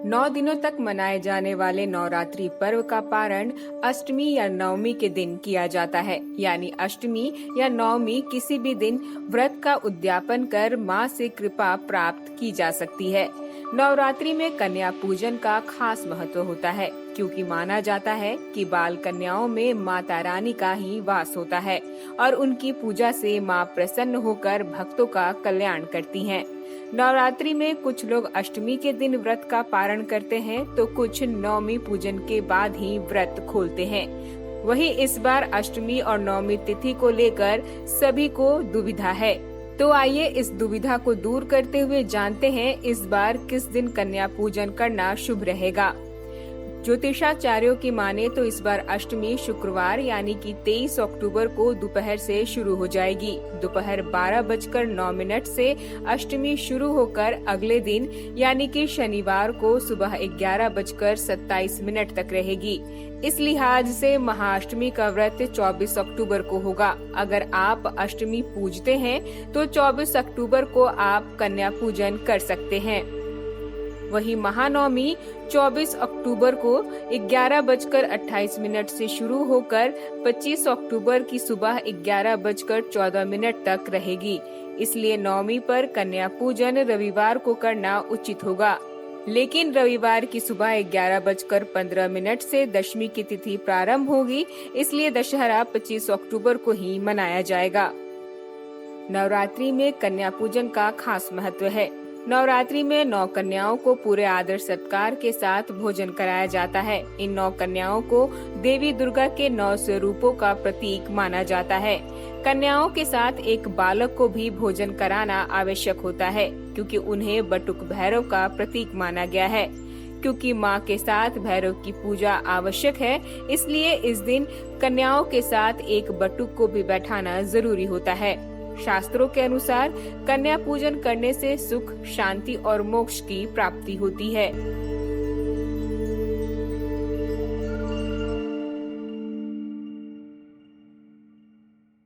9 दिनों तक मनाए जाने वाले नवरात्रि पर्व का पारण अष्टमी या नवमी के दिन किया जाता है। यानी अष्टमी या नवमी किसी भी दिन व्रत का उद्यापन कर माँ से कृपा प्राप्त की जा सकती है। नवरात्रि में कन्या पूजन का खास महत्व होता है, क्योंकि माना जाता है कि बाल कन्याओं में माता रानी का ही वास होता है और उनकी पूजा से माँ प्रसन्न होकर भक्तों का कल्याण करती हैं। नवरात्रि में कुछ लोग अष्टमी के दिन व्रत का पारण करते हैं, तो कुछ नवमी पूजन के बाद ही व्रत खोलते हैं। वहीं इस बार अष्टमी और नवमी तिथि को लेकर सभी को दुविधा है। तो आइए इस दुविधा को दूर करते हुए जानते हैं इस बार किस दिन कन्या पूजन करना शुभ रहेगा। ज्योतिषाचार्यों की माने तो इस बार अष्टमी शुक्रवार यानी कि 23 अक्टूबर को दोपहर से शुरू हो जाएगी। दोपहर 12:09 से अष्टमी शुरू होकर अगले दिन यानी कि शनिवार को सुबह 11:27 तक रहेगी। इस लिहाज से महाअष्टमी का व्रत 24 अक्टूबर को होगा। अगर आप अष्टमी पूजते हैं तो 24 अक्टूबर को आप कन्या पूजन कर सकते हैं। वहीं महानवमी 24 अक्टूबर को 11:28 से शुरू होकर 25 अक्टूबर की सुबह 11:14 तक रहेगी। इसलिए नवमी पर कन्या पूजन रविवार को करना उचित होगा। लेकिन रविवार की सुबह 11:15 से दशमी की तिथि प्रारंभ होगी, इसलिए दशहरा 25 अक्टूबर को ही मनाया जाएगा। नवरात्रि में कन्या पूजन का खास महत्व है। नवरात्रि में 9 कन्याओं को पूरे आदर सत्कार के साथ भोजन कराया जाता है। इन 9 कन्याओं को देवी दुर्गा के 9 स्वरूपों का प्रतीक माना जाता है। कन्याओं के साथ एक बालक को भी भोजन कराना आवश्यक होता है, क्योंकि उन्हें बटुक भैरव का प्रतीक माना गया है। क्योंकि माँ के साथ भैरव की पूजा आवश्यक है, इसलिए इस दिन कन्याओं के साथ एक बटुक को भी बैठाना जरूरी होता है। शास्त्रों के अनुसार कन्या पूजन करने से सुख, शांति और मोक्ष की प्राप्ति होती है।